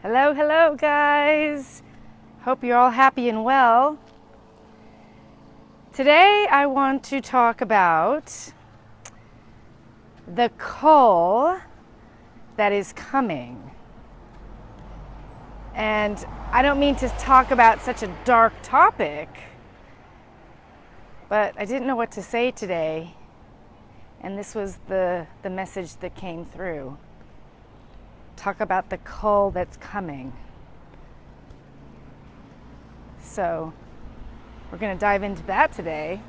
Hello, hello, guys. Hope you're all happy and well. Today I want to talk about the cull that is coming. And I don't mean to talk about such a dark topic, but I didn't know what to say today. And this was the message that came through. Talk about the cull that's coming. So we're going to dive into that today.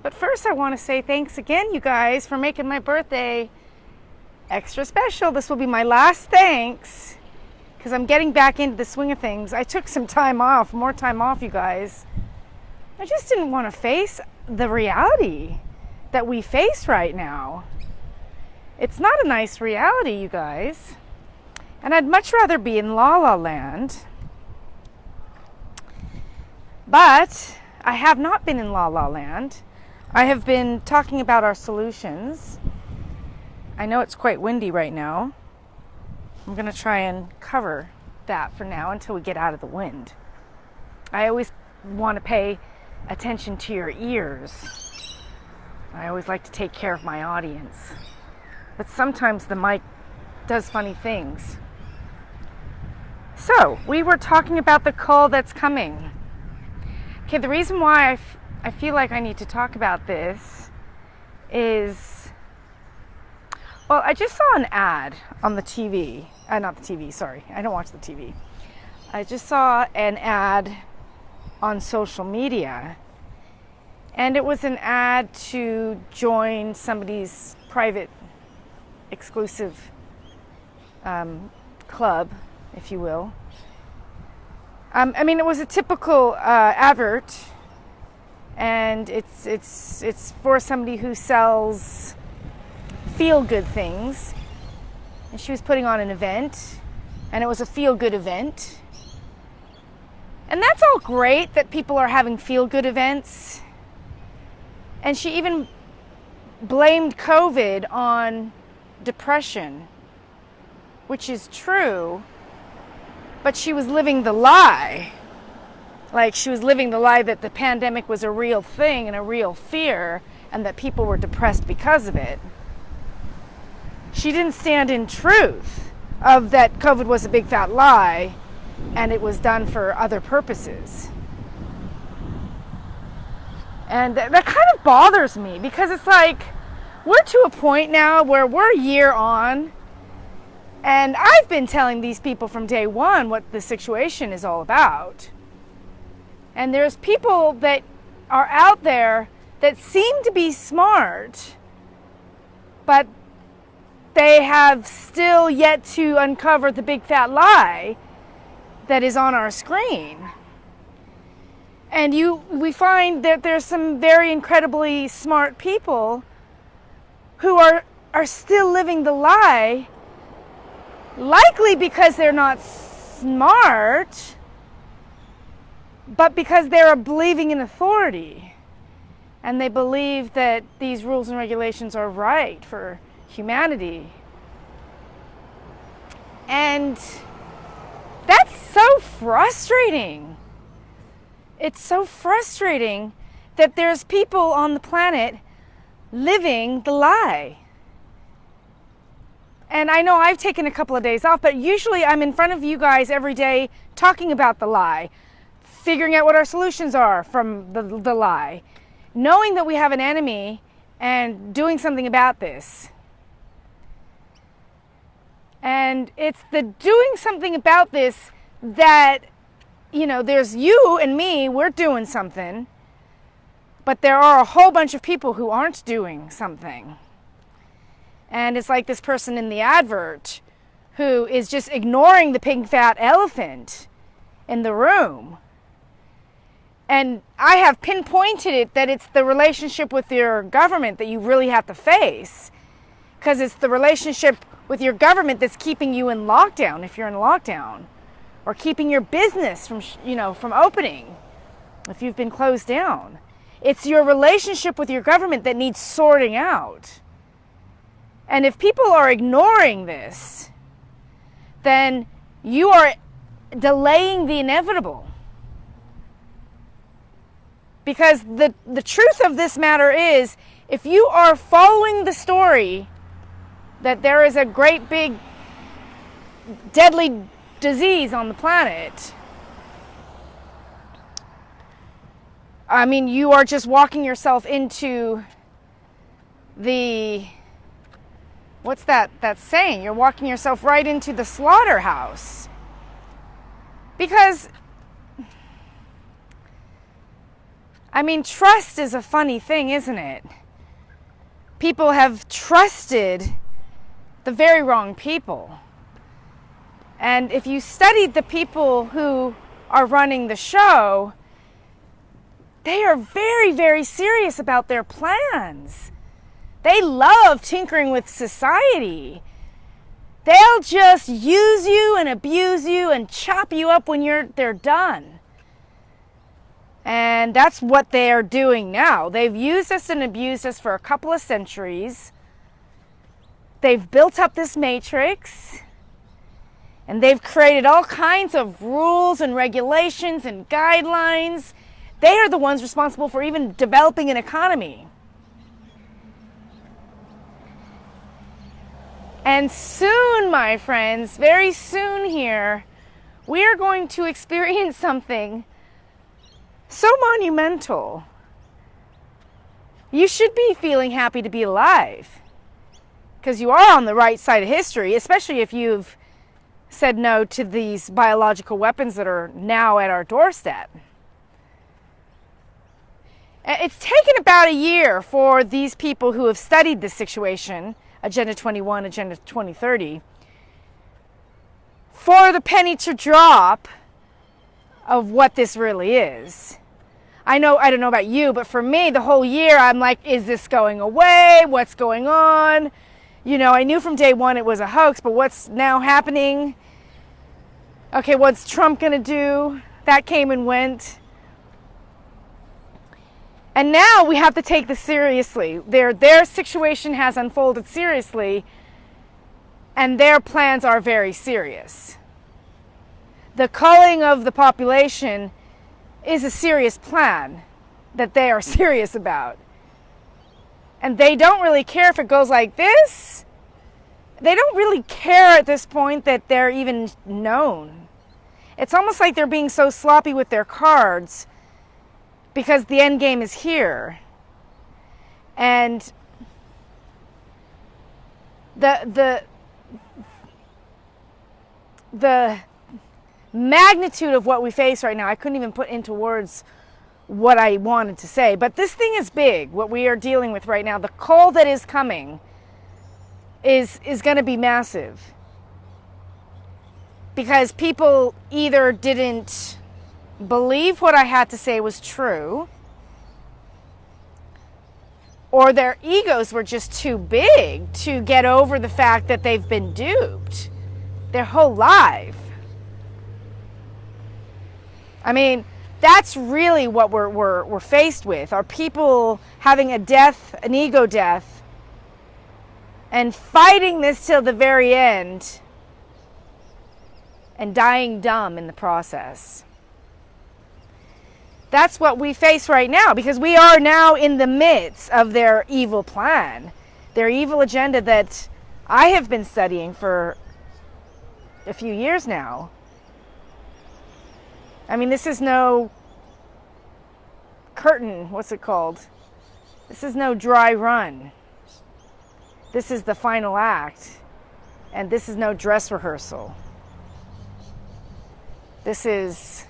But first I want to say thanks again, you guys, for making my birthday extra special. This will be my last thanks because I'm getting back into the swing of things. I took some time off, more time off, you guys. I just didn't want to face the reality that we face right now. It's not a nice reality, you guys. And I'd much rather be in La La Land. But I have not been in La La Land. I have been talking about our solutions. I know it's quite windy right now. I'm going to try and cover that for now until we get out of the wind. I always want to pay attention to your ears. I always like to take care of my audience. But sometimes the mic does funny things. So, we were talking about the cull that's coming. Okay, the reason why I feel like I need to talk about this is, well, I just saw an ad on the TV. Not the TV, sorry. I don't watch the TV. I just saw an ad on social media. And it was an ad to join somebody's private, exclusive club, if you will. It was a typical advert, and it's for somebody who sells feel-good things. And she was putting on an event, and it was a feel-good event. And that's all great that people are having feel-good events. And she even blamed COVID on depression, which is true. But she was living the lie. Like, she was living the lie that the pandemic was a real thing and a real fear, and that people were depressed because of it. She didn't stand in truth of that COVID was a big fat lie and it was done for other purposes. And that kind of bothers me because it's like, we're to a point now where we're a year on. And I've been telling these people from day one what the situation is all about. And there's people that are out there that seem to be smart, but they have still yet to uncover the big fat lie that is on our screen. And we find that there's some very incredibly smart people who are still living the lie, likely because they're not smart, but because they're believing in authority. And they believe that these rules and regulations are right for humanity. And that's so frustrating. It's so frustrating that there's people on the planet living the lie. And I know I've taken a couple of days off, but usually I'm in front of you guys every day talking about the lie, figuring out what our solutions are from the lie, knowing that we have an enemy and doing something about this. And it's the doing something about this that, there's you and me, we're doing something, but there are a whole bunch of people who aren't doing something. And it's like this person in the advert who is just ignoring the big fat elephant in the room. And I have pinpointed it that it's the relationship with your government that you really have to face. Because it's the relationship with your government that's keeping you in lockdown if you're in lockdown. Or keeping your business from opening if you've been closed down. It's your relationship with your government that needs sorting out. And if people are ignoring this, then you are delaying the inevitable. Because the truth of this matter is, if you are following the story that there is a great big deadly disease on the planet, I mean, you are just walking yourself into the, what's that saying? You're walking yourself right into the slaughterhouse. Because, I mean, trust is a funny thing, isn't it? People have trusted the very wrong people. And if you studied the people who are running the show, they are very, very serious about their plans. They love tinkering with society. They'll just use you and abuse you and chop you up when they're done. And that's what they are doing now. They've used us and abused us for a couple of centuries. They've built up this matrix. And they've created all kinds of rules and regulations and guidelines. They are the ones responsible for even developing an economy. And soon, my friends, very soon here, we are going to experience something so monumental. You should be feeling happy to be alive, because you are on the right side of history, especially if you've said no to these biological weapons that are now at our doorstep. It's taken about a year for these people who have studied this situation, Agenda 21, Agenda 2030, for the penny to drop of what this really is. I don't know about you, but for me, the whole year, I'm like, is this going away? What's going on? You know, I knew from day one it was a hoax, but what's now happening? Okay, what's Trump gonna do? That came and went. And now we have to take this seriously. Their situation has unfolded seriously, and their plans are very serious. The culling of the population is a serious plan that they are serious about. And they don't really care if it goes like this. They don't really care at this point that they're even known. It's almost like they're being so sloppy with their cards because the end game is here. And the magnitude of what we face right now, I couldn't even put into words what I wanted to say. But this thing is big, what we are dealing with right now. The cold that is coming is going to be massive. Because people either didn't believe what I had to say was true, or their egos were just too big to get over the fact that they've been duped their whole life. I mean, that's really what we're faced with. Are people having a death, an ego death, and fighting this till the very end and dying dumb in the process? That's what we face right now, because we are now in the midst of their evil plan, their evil agenda that I have been studying for a few years now. I mean, this is no curtain, what's it called? This is no dry run. This is the final act, and this is no dress rehearsal. This is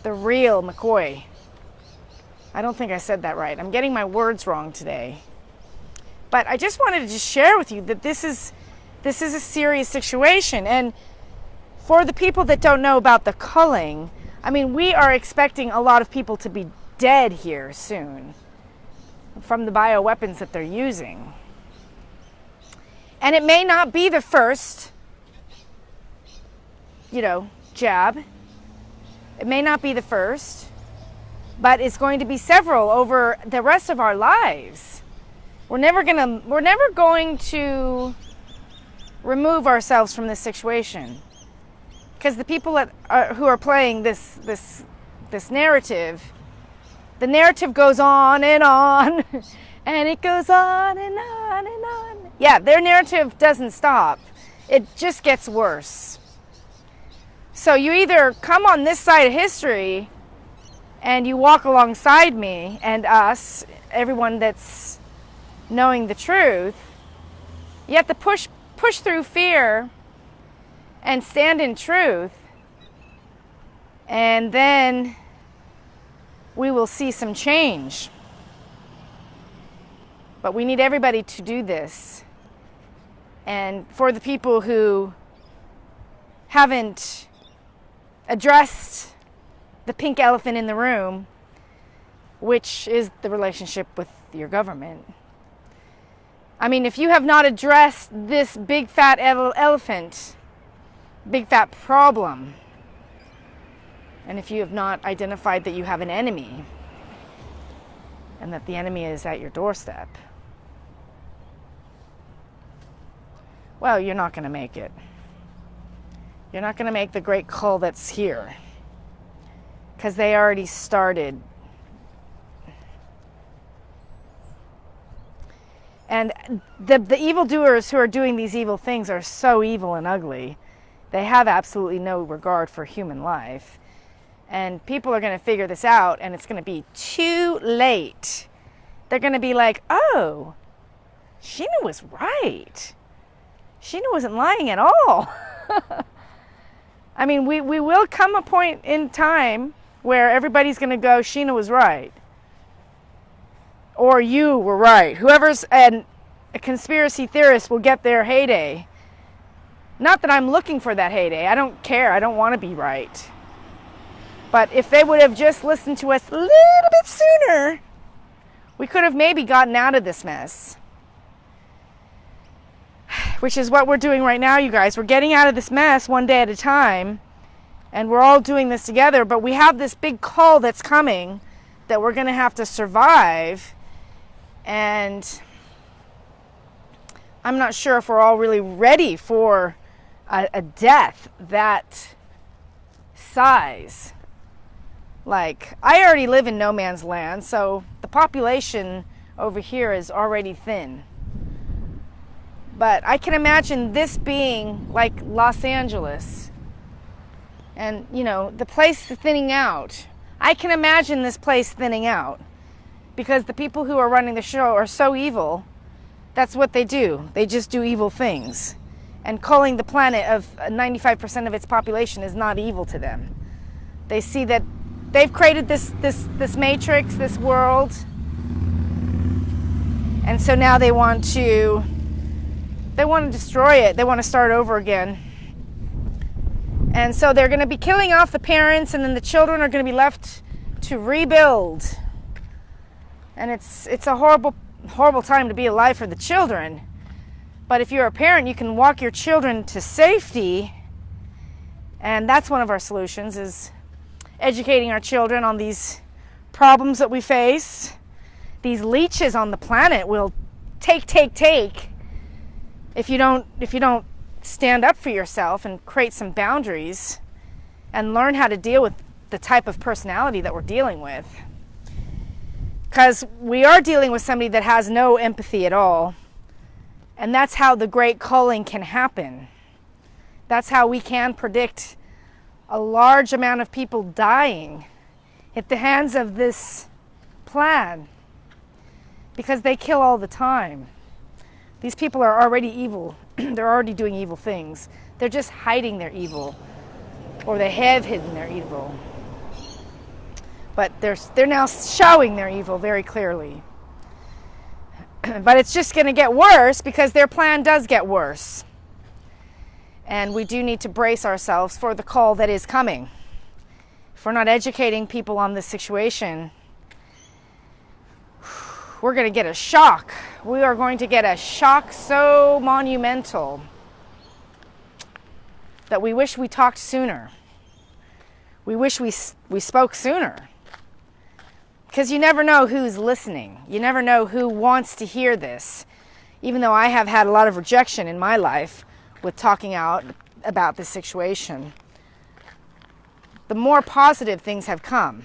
the real McCoy. I don't think I said that right. I'm getting my words wrong today. But I just wanted to just share with you that this is a serious situation. And for the people that don't know about the culling, I mean, we are expecting a lot of people to be dead here soon from the bioweapons that they're using. And it may not be the first, jab. It may not be the first, but it's going to be several over the rest of our lives. We're never going to remove ourselves from this situation. Because the people who are playing this narrative, the narrative goes on, and it goes on and on and on. Yeah, their narrative doesn't stop. It just gets worse. So you either come on this side of history and you walk alongside me and us, everyone that's knowing the truth. You have to push through fear and stand in truth, and then we will see some change. But we need everybody to do this. And for the people who haven't addressed the pink elephant in the room, which is the relationship with your government. I mean, if you have not addressed this big fat elephant, big fat problem, and if you have not identified that you have an enemy and that the enemy is at your doorstep, well, you're not going to make it. You're not going to make the great cull that's here, because they already started. And the evildoers who are doing these evil things are so evil and ugly. They have absolutely no regard for human life. And people are going to figure this out, and it's going to be too late. They're going to be like, oh, Sheena was right. Sheena wasn't lying at all. I mean, we will come a point in time where everybody's going to go, Sheena was right. Or you were right. Whoever's a conspiracy theorist will get their heyday. Not that I'm looking for that heyday. I don't care. I don't want to be right. But if they would have just listened to us a little bit sooner, we could have maybe gotten out of this mess. Which is what we're doing right now, you guys. We're getting out of this mess one day at a time. And we're all doing this together. But we have this big cull that's coming that we're going to have to survive. And I'm not sure if we're all really ready for a death that size. Like, I already live in no man's land, so the population over here is already thin. But I can imagine this being like Los Angeles. And, you know, the place thinning out. I can imagine this place thinning out. Because the people who are running the show are so evil. That's what they do. They just do evil things. And culling the planet of 95% of its population is not evil to them. They see that they've created this matrix, this world. And so now they want to destroy it. They want to start over again. And so they're going to be killing off the parents, and then the children are going to be left to rebuild. And it's a horrible time to be alive for the children. But if you're a parent, you can walk your children to safety. And that's one of our solutions, is educating our children on these problems that we face. These leeches on the planet will take. If you don't stand up for yourself and create some boundaries and learn how to deal with the type of personality that we're dealing with. Because we are dealing with somebody that has no empathy at all. And that's how the great culling can happen. That's how we can predict a large amount of people dying at the hands of this plan. Because they kill all the time. These people are already evil. They're already doing evil things. They're just hiding their evil. Or they have hidden their evil. But they're now showing their evil very clearly. But it's just going to get worse because their plan does get worse. And we do need to brace ourselves for the call that is coming. If we're not educating people on this situation, we're going to get a shock. We are going to get a shock so monumental that we wish we talked sooner. We wish we spoke sooner. Because you never know who's listening. You never know who wants to hear this. Even though I have had a lot of rejection in my life with talking out about this situation. the more positive things have come.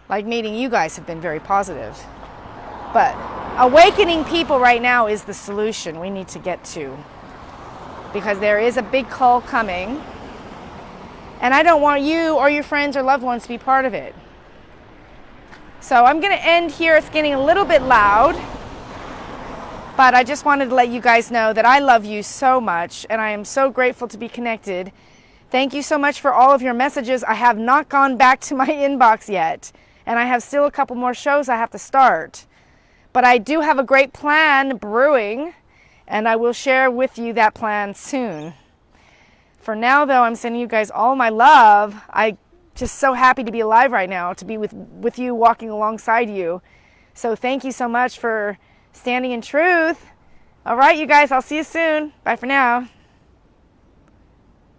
Like meeting you guys have been very positive. But awakening people right now is the solution we need to get to. Because there is a big cull coming. And I don't want you or your friends or loved ones to be part of it. So I'm going to end here. It's getting a little bit loud. But I just wanted to let you guys know that I love you so much. And I am so grateful to be connected. Thank you so much for all of your messages. I have not gone back to my inbox yet. And I have still a couple more shows I have to start. But I do have a great plan brewing, and I will share with you that plan soon. For now, though, I'm sending you guys all my love. I'm just so happy to be alive right now, to be with you, walking alongside you. So thank you so much for standing in truth. All right, you guys, I'll see you soon. Bye for now.